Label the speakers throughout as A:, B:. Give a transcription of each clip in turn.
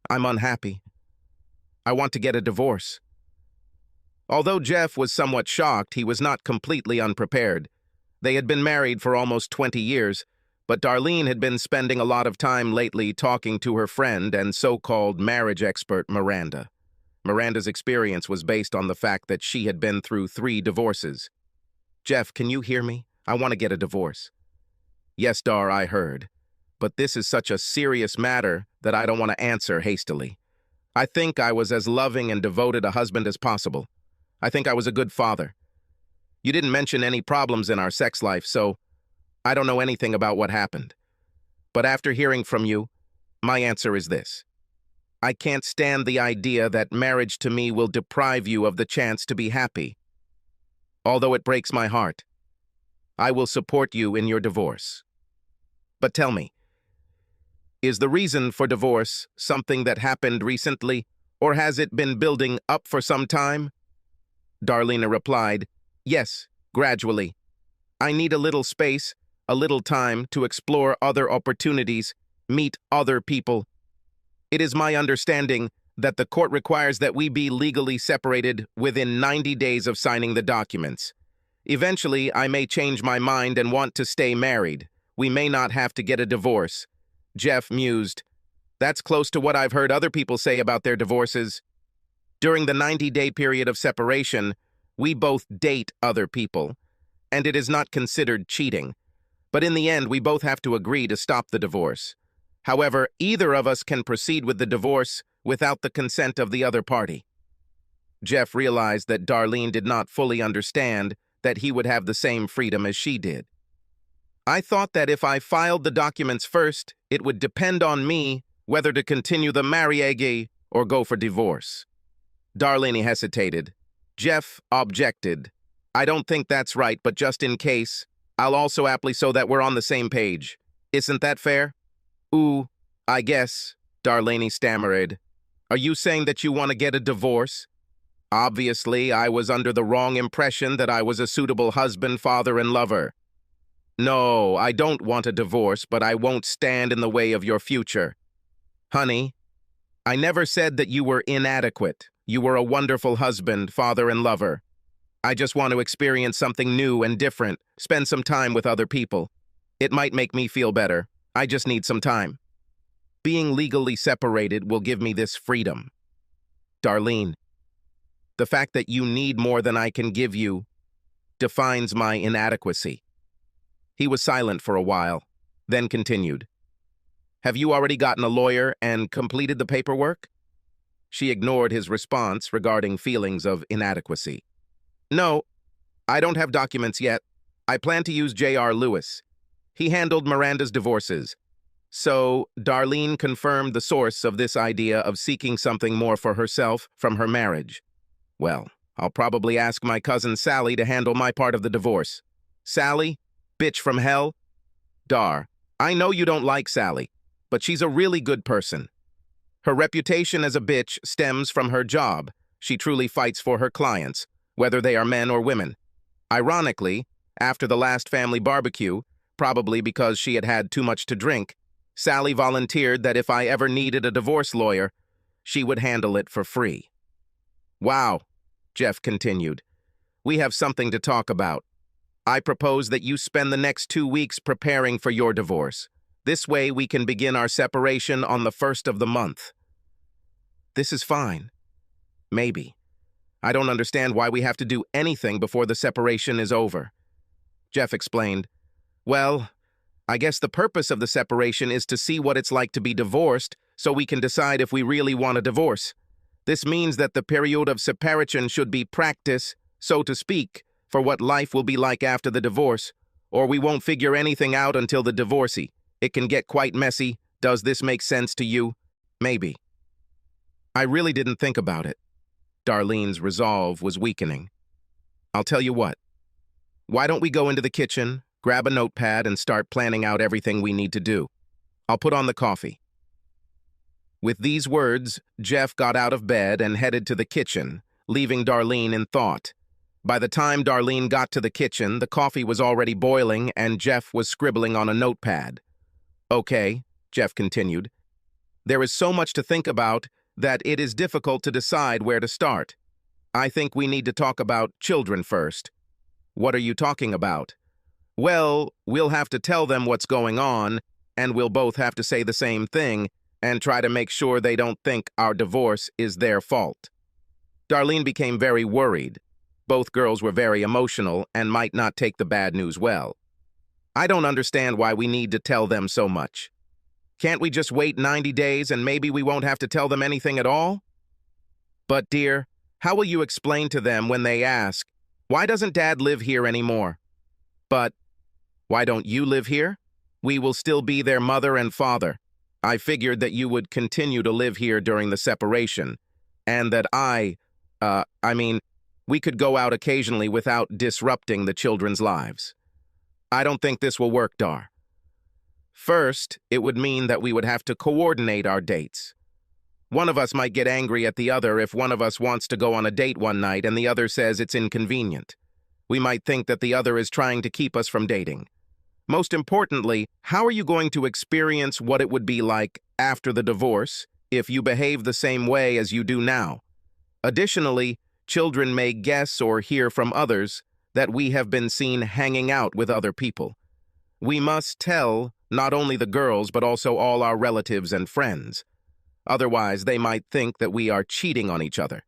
A: I'm unhappy. I want to get a divorce. Although Jeff was somewhat shocked, he was not completely unprepared. They had been married for almost 20 years, but Darlene had been spending a lot of time lately talking to her friend and so-called marriage expert Miranda. Miranda's experience was based on the fact that she had been through 3 divorces. Jeff, can you hear me? I want to get a divorce. Yes, Dar, I heard. But this is such a serious matter that I don't want to answer hastily. I think I was as loving and devoted a husband as possible. I think I was a good father. You didn't mention any problems in our sex life, so I don't know anything about what happened. But after hearing from you, my answer is this. I can't stand the idea that marriage to me will deprive you of the chance to be happy. Although it breaks my heart, I will support you in your divorce. But tell me, is the reason for divorce something that happened recently, or has it been building up for some time? Darlene replied, yes, gradually. I need a little space, a little time to explore other opportunities, meet other people. It is my understanding that the court requires that we be legally separated within 90 days of signing the documents. Eventually, I may change my mind and want to stay married. We may not have to get a divorce. Jeff mused. That's close to what I've heard other people say about their divorces. During the 90-day period of separation, we both date other people, and it is not considered cheating. But in the end, we both have to agree to stop the divorce. However, either of us can proceed with the divorce without the consent of the other party. Jeff realized that Darlene did not fully understand that he would have the same freedom as she did. I thought that if I filed the documents first, it would depend on me whether to continue the marriage or go for divorce. Darlene hesitated. Jeff objected. I don't think that's right, but just in case, I'll also aptly so that we're on the same page. Isn't that fair? Ooh, I guess, Darlene stammered. Are you saying that you want to get a divorce? Obviously, I was under the wrong impression that I was a suitable husband, father, and lover. No, I don't want a divorce, but I won't stand in the way of your future. Honey, I never said that you were inadequate. You were a wonderful husband, father, and lover. I just want to experience something new and different, spend some time with other people. It might make me feel better. I just need some time. Being legally separated will give me this freedom. Darlene, the fact that you need more than I can give you defines my inadequacy. He was silent for a while, then continued. Have you already gotten a lawyer and completed the paperwork? She ignored his response regarding feelings of inadequacy. No, I don't have documents yet. I plan to use J.R. Lewis. He handled Miranda's divorces. So, Darlene confirmed the source of this idea of seeking something more for herself from her marriage. Well, I'll probably ask my cousin Sally to handle my part of the divorce. Sally? Bitch from hell? Dar, I know you don't like Sally, but she's a really good person. Her reputation as a bitch stems from her job. She truly fights for her clients, whether they are men or women. Ironically, after the last family barbecue, probably because she had had too much to drink, Sally volunteered that if I ever needed a divorce lawyer, she would handle it for free. Wow, Jeff continued. We have something to talk about. I propose that you spend the next 2 weeks preparing for your divorce. This way we can begin our separation on the 1st of the month. This is fine. Maybe. I don't understand why we have to do anything before the separation is over. Jeff explained. Well, I guess the purpose of the separation is to see what it's like to be divorced so we can decide if we really want a divorce. This means that the period of separation should be practice, so to speak, for what life will be like after the divorce, or we won't figure anything out until the divorcee. It can get quite messy. Does this make sense to you? Maybe. I really didn't think about it. Darlene's resolve was weakening. I'll tell you what. Why don't we go into the kitchen, grab a notepad, and start planning out everything we need to do? I'll put on the coffee. With these words, Jeff got out of bed and headed to the kitchen, leaving Darlene in thought. By the time Darlene got to the kitchen, the coffee was already boiling and Jeff was scribbling on a notepad. Okay, Jeff continued. There is so much to think about that it is difficult to decide where to start. I think we need to talk about children first. What are you talking about? Well, we'll have to tell them what's going on, and we'll both have to say the same thing and try to make sure they don't think our divorce is their fault. Darlene became very worried. Both girls were very emotional and might not take the bad news well. I don't understand why we need to tell them so much. Can't we just wait 90 days and maybe we won't have to tell them anything at all? But, dear, how will you explain to them when they ask, "Why doesn't Dad live here anymore?" But, "Why don't you live here?" We will still be their mother and father. I figured that you would continue to live here during the separation, and that we could go out occasionally without disrupting the children's lives. I don't think this will work, Dar. First, it would mean that we would have to coordinate our dates. One of us might get angry at the other if one of us wants to go on a date one night and the other says it's inconvenient. We might think that the other is trying to keep us from dating. Most importantly, how are you going to experience what it would be like after the divorce if you behave the same way as you do now? Additionally, children may guess or hear from others that we have been seen hanging out with other people. We must tell not only the girls but also all our relatives and friends. Otherwise, they might think that we are cheating on each other.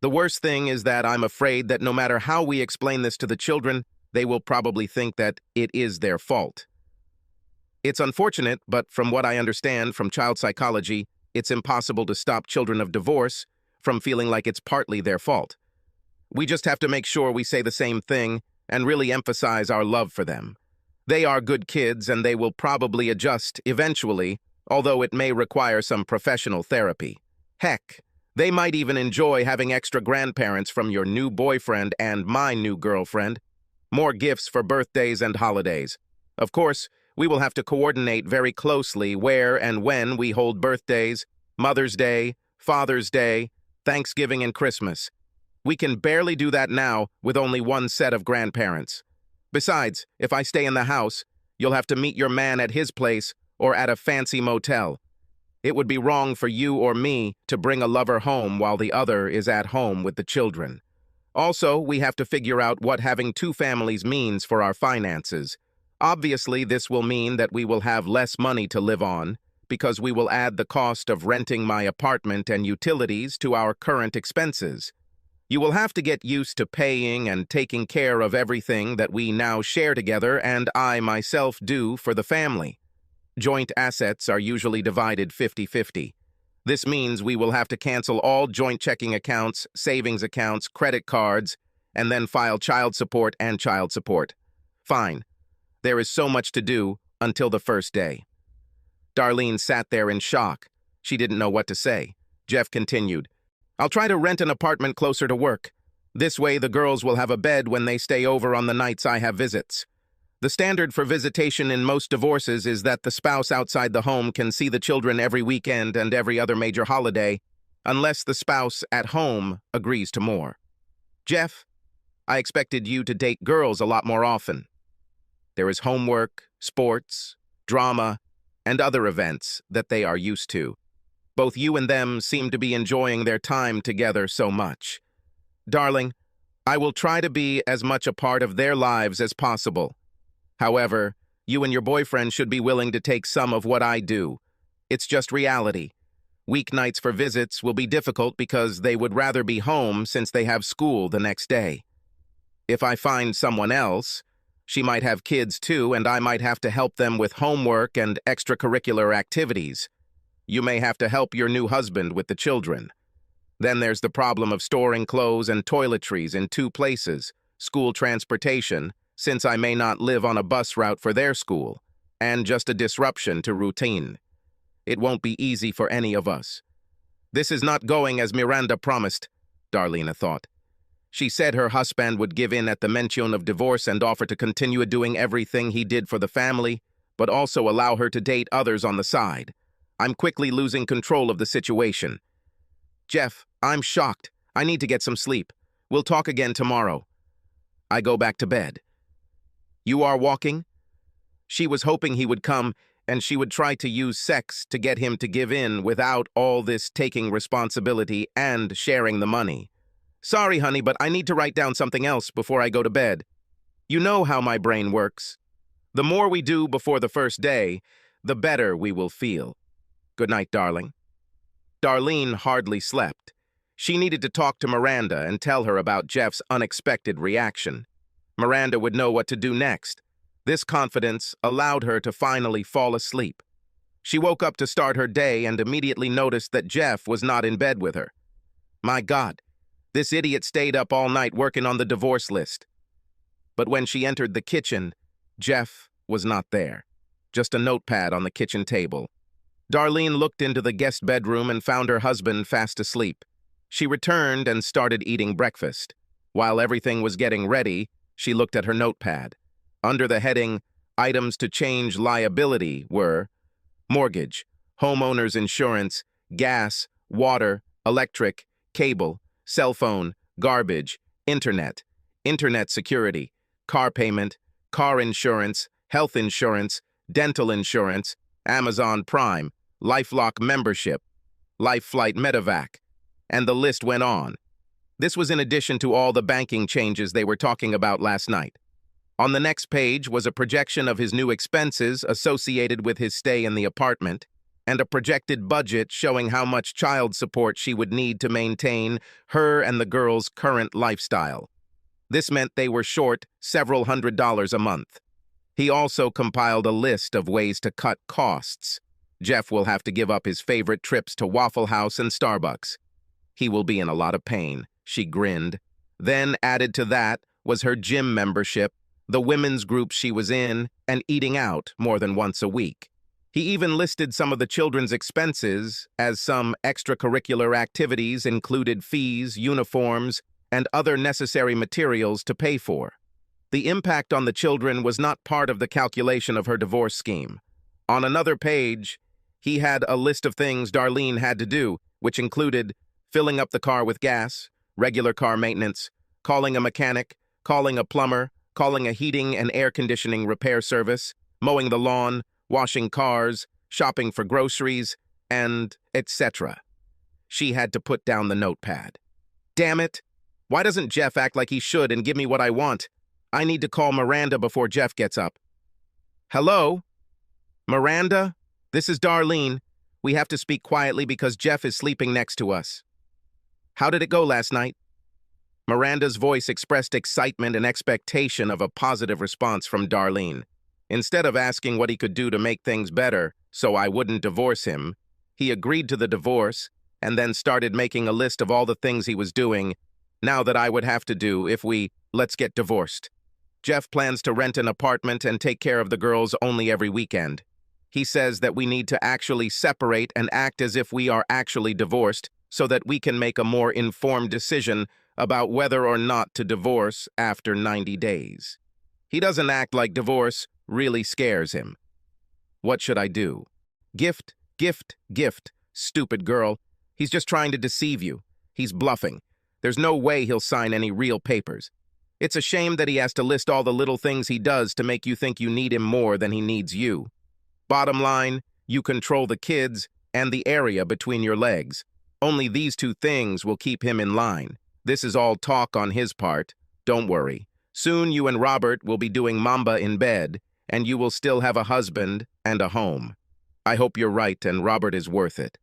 A: The worst thing is that I'm afraid that no matter how we explain this to the children, they will probably think that it is their fault. It's unfortunate, but from what I understand from child psychology, it's impossible to stop children of divorce from feeling like it's partly their fault. We just have to make sure we say the same thing and really emphasize our love for them. They are good kids and they will probably adjust eventually, although it may require some professional therapy. Heck, they might even enjoy having extra grandparents from your new boyfriend and my new girlfriend. More gifts for birthdays and holidays. Of course, we will have to coordinate very closely where and when we hold birthdays, Mother's Day, Father's Day, Thanksgiving, and Christmas. We can barely do that now with only one set of grandparents. Besides, if I stay in the house, you'll have to meet your man at his place or at a fancy motel. It would be wrong for you or me to bring a lover home while the other is at home with the children. Also, we have to figure out what having two families means for our finances. Obviously, this will mean that we will have less money to live on, because we will add the cost of renting my apartment and utilities to our current expenses. You will have to get used to paying and taking care of everything that we now share together and I myself do for the family. Joint assets are usually divided 50-50. This means we will have to cancel all joint checking accounts, savings accounts, credit cards, and then file child support and child support. Fine. There is so much to do until the first day. Darlene sat there in shock. She didn't know what to say. Jeff continued, "I'll try to rent an apartment closer to work. This way the girls will have a bed when they stay over on the nights I have visits. The standard for visitation in most divorces is that the spouse outside the home can see the children every weekend and every other major holiday, unless the spouse at home agrees to more. Jeff, I expected you to date girls a lot more often. There is homework, sports, drama, and other events that they are used to. Both you and them seem to be enjoying their time together so much. Darling, I will try to be as much a part of their lives as possible. However, you and your boyfriend should be willing to take some of what I do. It's just reality. Weeknights for visits will be difficult because they would rather be home since they have school the next day. If I find someone else, she might have kids too, and I might have to help them with homework and extracurricular activities. You may have to help your new husband with the children. Then there's the problem of storing clothes and toiletries in two places, school transportation, since I may not live on a bus route for their school, and just a disruption to routine. It won't be easy for any of us. This is not going as Miranda promised, Darlene thought. She said her husband would give in at the mention of divorce and offer to continue doing everything he did for the family, but also allow her to date others on the side. I'm quickly losing control of the situation. Jeff, I'm shocked. I need to get some sleep. We'll talk again tomorrow. I go back to bed. You are walking? She was hoping he would come and she would try to use sex to get him to give in without all this taking responsibility and sharing the money. Sorry, honey, but I need to write down something else before I go to bed. You know how my brain works. The more we do before the first day, the better we will feel. Good night, darling. Darlene hardly slept. She needed to talk to Miranda and tell her about Jeff's unexpected reaction. Miranda would know what to do next. This confidence allowed her to finally fall asleep. She woke up to start her day and immediately noticed that Jeff was not in bed with her. My God, this idiot stayed up all night working on the divorce list. But when she entered the kitchen, Jeff was not there. Just a notepad on the kitchen table. Darlene looked into the guest bedroom and found her husband fast asleep. She returned and started eating breakfast. While everything was getting ready, she looked at her notepad. Under the heading, Items to Change Liability were mortgage, homeowner's insurance, gas, water, electric, cable, cell phone, garbage, internet security, car payment, car insurance, health insurance, dental insurance, Amazon Prime, LifeLock membership, Life Flight Medevac, and the list went on. This was in addition to all the banking changes they were talking about last night. On the next page was a projection of his new expenses associated with his stay in the apartment, and a projected budget showing how much child support she would need to maintain her and the girls' current lifestyle. This meant they were short several $100s a month. He also compiled a list of ways to cut costs. Jeff will have to give up his favorite trips to Waffle House and Starbucks. He will be in a lot of pain, she grinned. Then added to that was her gym membership, the women's group she was in, and eating out more than once a week. He even listed some of the children's expenses, as some extracurricular activities included fees, uniforms, and other necessary materials to pay for. The impact on the children was not part of the calculation of her divorce scheme. On another page, he had a list of things Darlene had to do, which included filling up the car with gas, regular car maintenance, calling a mechanic, calling a plumber, calling a heating and air conditioning repair service, mowing the lawn, washing cars, shopping for groceries, and etc. She had to put down the notepad. Damn it! Why doesn't Jeff act like he should and give me what I want? I need to call Miranda before Jeff gets up. Hello? Miranda? This is Darlene. We have to speak quietly because Jeff is sleeping next to us. How did it go last night? Miranda's voice expressed excitement and expectation of a positive response from Darlene. Instead of asking what he could do to make things better so I wouldn't divorce him, he agreed to the divorce and then started making a list of all the things he was doing now that I would have to do if let's get divorced. Jeff plans to rent an apartment and take care of the girls only every weekend. He says that we need to actually separate and act as if we are actually divorced so that we can make a more informed decision about whether or not to divorce after 90 days. He doesn't act like divorce really scares him. What should I do? Gift, gift, gift, stupid girl. He's just trying to deceive you. He's bluffing. There's no way he'll sign any real papers. It's a shame that he has to list all the little things he does to make you think you need him more than he needs you. Bottom line, you control the kids and the area between your legs. Only these two things will keep him in line. This is all talk on his part. Don't worry. Soon you and Robert will be doing Mamba in bed, and you will still have a husband and a home. I hope you're right and Robert is worth it.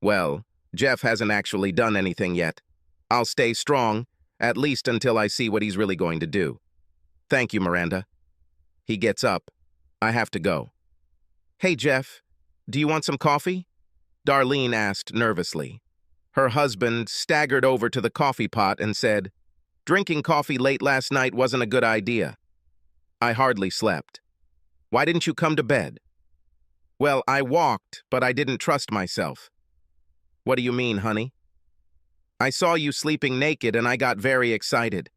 A: Well, Jeff hasn't actually done anything yet. I'll stay strong, at least until I see what he's really going to do. Thank you, Miranda. He gets up. I have to go. Hey, Jeff, do you want some coffee? Darlene asked nervously. Her husband staggered over to the coffee pot and said, Drinking coffee late last night wasn't a good idea. I hardly slept. Why didn't you come to bed? Well, I walked, but I didn't trust myself. What do you mean, honey? I saw you sleeping naked and I got very excited.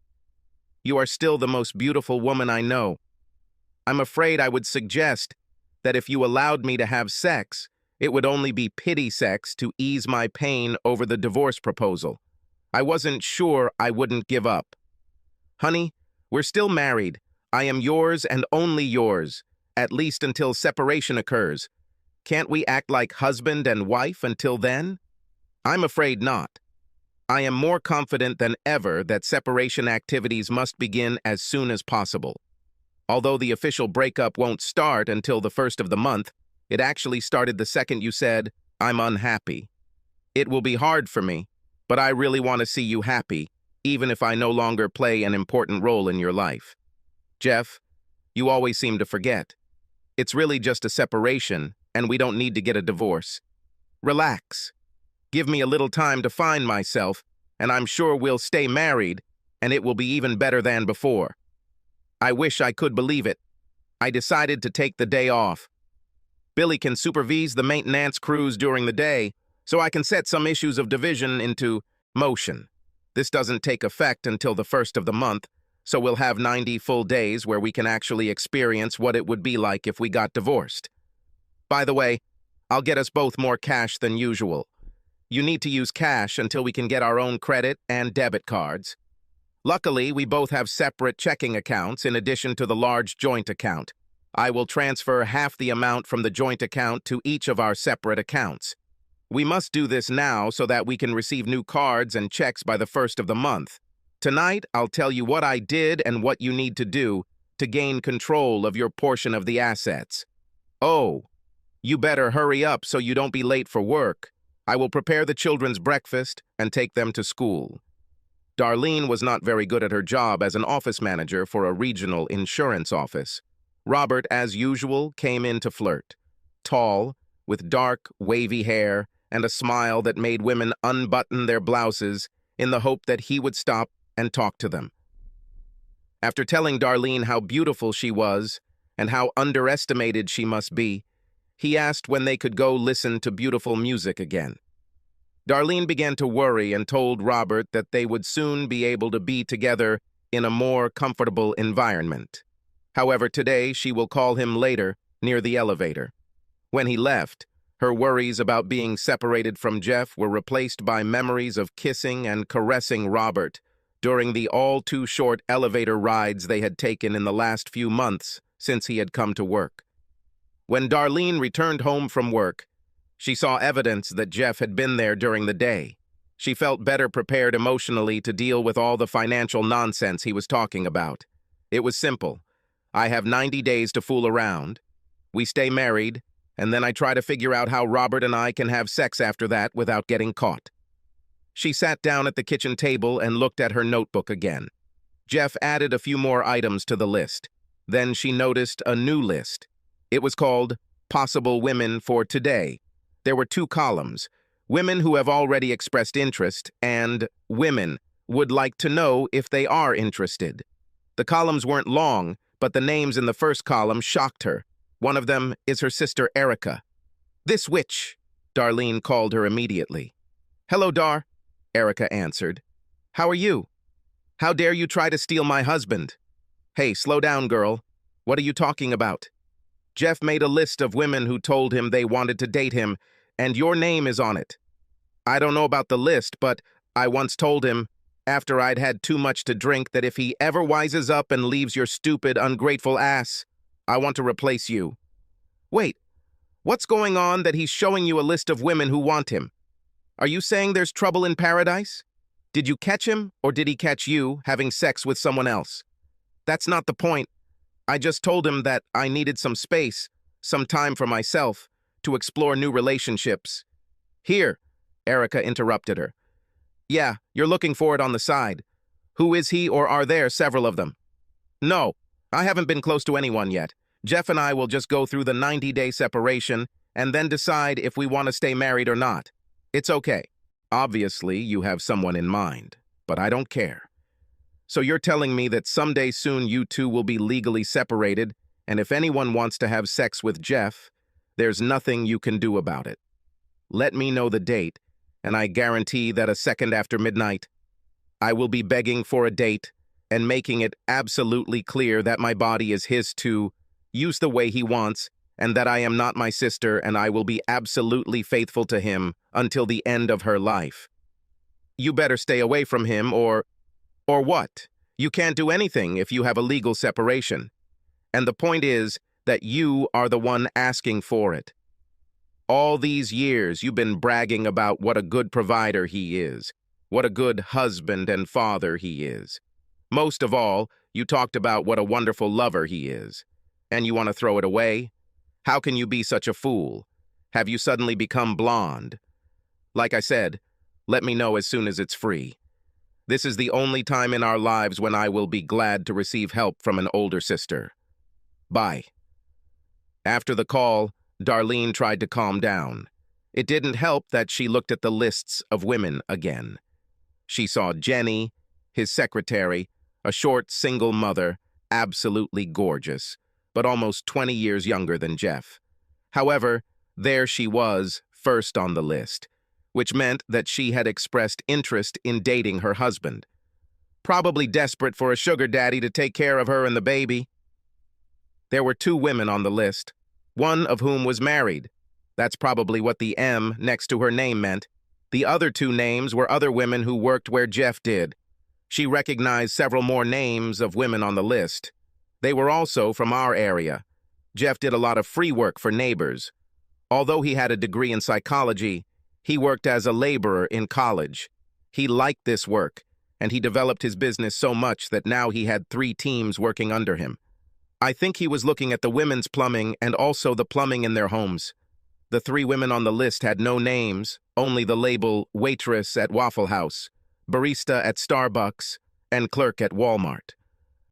A: You are still the most beautiful woman I know. I'm afraid I would suggest that if you allowed me to have sex, it would only be pity sex to ease my pain over the divorce proposal. I wasn't sure I wouldn't give up. Honey, we're still married. I am yours and only yours, at least until separation occurs. Can't we act like husband and wife until then? I'm afraid not. I am more confident than ever that separation activities must begin as soon as possible. Although the official breakup won't start until the first of the month, it actually started the second you said, "I'm unhappy." It will be hard for me, but I really want to see you happy, even if I no longer play an important role in your life. Jeff, you always seem to forget. It's really just a separation, and we don't need to get a divorce. Relax. Give me a little time to find myself, and I'm sure we'll stay married, and it will be even better than before. I wish I could believe it. I decided to take the day off. Billy can supervise the maintenance crews during the day, so I can set some issues of division into motion. This doesn't take effect until the first of the month, so we'll have 90 full days where we can actually experience what it would be like if we got divorced. By the way, I'll get us both more cash than usual. You need to use cash until we can get our own credit and debit cards. Luckily, we both have separate checking accounts in addition to the large joint account. I will transfer half the amount from the joint account to each of our separate accounts. We must do this now so that we can receive new cards and checks by the first of the month. Tonight, I'll tell you what I did and what you need to do to gain control of your portion of the assets. Oh, you better hurry up so you don't be late for work. I will prepare the children's breakfast and take them to school. Darlene was not very good at her job as an office manager for a regional insurance office. Robert, as usual, came in to flirt. Tall, with dark, wavy hair and a smile that made women unbutton their blouses in the hope that he would stop and talk to them. After telling Darlene how beautiful she was and how underestimated she must be, he asked when they could go listen to beautiful music again. Darlene began to worry and told Robert that they would soon be able to be together in a more comfortable environment. However, today she will call him later near the elevator. When he left, her worries about being separated from Jeff were replaced by memories of kissing and caressing Robert during the all-too-short elevator rides they had taken in the last few months since he had come to work. When Darlene returned home from work, she saw evidence that Jeff had been there during the day. She felt better prepared emotionally to deal with all the financial nonsense he was talking about. It was simple. I have 90 days to fool around. We stay married, and then I try to figure out how Robert and I can have sex after that without getting caught. She sat down at the kitchen table and looked at her notebook again. Jeff added a few more items to the list. Then she noticed a new list. It was called Possible Women for Today. There were 2 columns, Women who have already expressed interest and Women would like to know if they are interested. The columns weren't long, but the names in the first column shocked her. One of them is her sister Erica. "This witch," Darlene called her immediately. "Hello, Dar," Erica answered. "How are you? How dare you try to steal my husband?" "Hey, slow down, girl. What are you talking about?" "Jeff made a list of women who told him they wanted to date him, and your name is on it. I don't know about the list, but I once told him, after I'd had too much to drink, that if he ever wises up and leaves your stupid, ungrateful ass, I want to replace you." "Wait, what's going on that he's showing you a list of women who want him? Are you saying there's trouble in paradise? Did you catch him, or did he catch you having sex with someone else?" "That's not the point. I just told him that I needed some space, some time for myself, to explore new relationships." "Here," Erica interrupted her. "Yeah, you're looking for it on the side. Who is he, or are there several of them?" "No, I haven't been close to anyone yet. Jeff and I will just go through the 90-day separation and then decide if we want to stay married or not. It's okay. Obviously, you have someone in mind, but I don't care. So you're telling me that someday soon you two will be legally separated, and if anyone wants to have sex with Jeff, there's nothing you can do about it. Let me know the date, and I guarantee that a second after midnight, I will be begging for a date and making it absolutely clear that my body is his to use the way he wants, and that I am not my sister, and I will be absolutely faithful to him until the end of her life. You better stay away from him, or what? You can't do anything if you have a legal separation. And the point is that you are the one asking for it. All these years, you've been bragging about what a good provider he is, what a good husband and father he is. Most of all, you talked about what a wonderful lover he is. And you want to throw it away? How can you be such a fool? Have you suddenly become blonde? Like I said, let me know as soon as it's free. This is the only time in our lives when I will be glad to receive help from an older sister. Bye. After the call, Darlene tried to calm down. It didn't help that she looked at the lists of women again. She saw Jenny, his secretary, a short single mother, absolutely gorgeous, but almost 20 years younger than Jeff. However, there she was, first on the list, which meant that she had expressed interest in dating her husband. Probably desperate for a sugar daddy to take care of her and the baby. There were 2 women on the list, one of whom was married. That's probably what the M next to her name meant. The other 2 names were other women who worked where Jeff did. She recognized several more names of women on the list. They were also from our area. Jeff did a lot of free work for neighbors. Although he had a degree in psychology, he worked as a laborer in college. He liked this work, and he developed his business so much that now he had 3 teams working under him. I think he was looking at the women's plumbing and also the plumbing in their homes. The 3 women on the list had no names, only the label waitress at Waffle House, barista at Starbucks, and clerk at Walmart.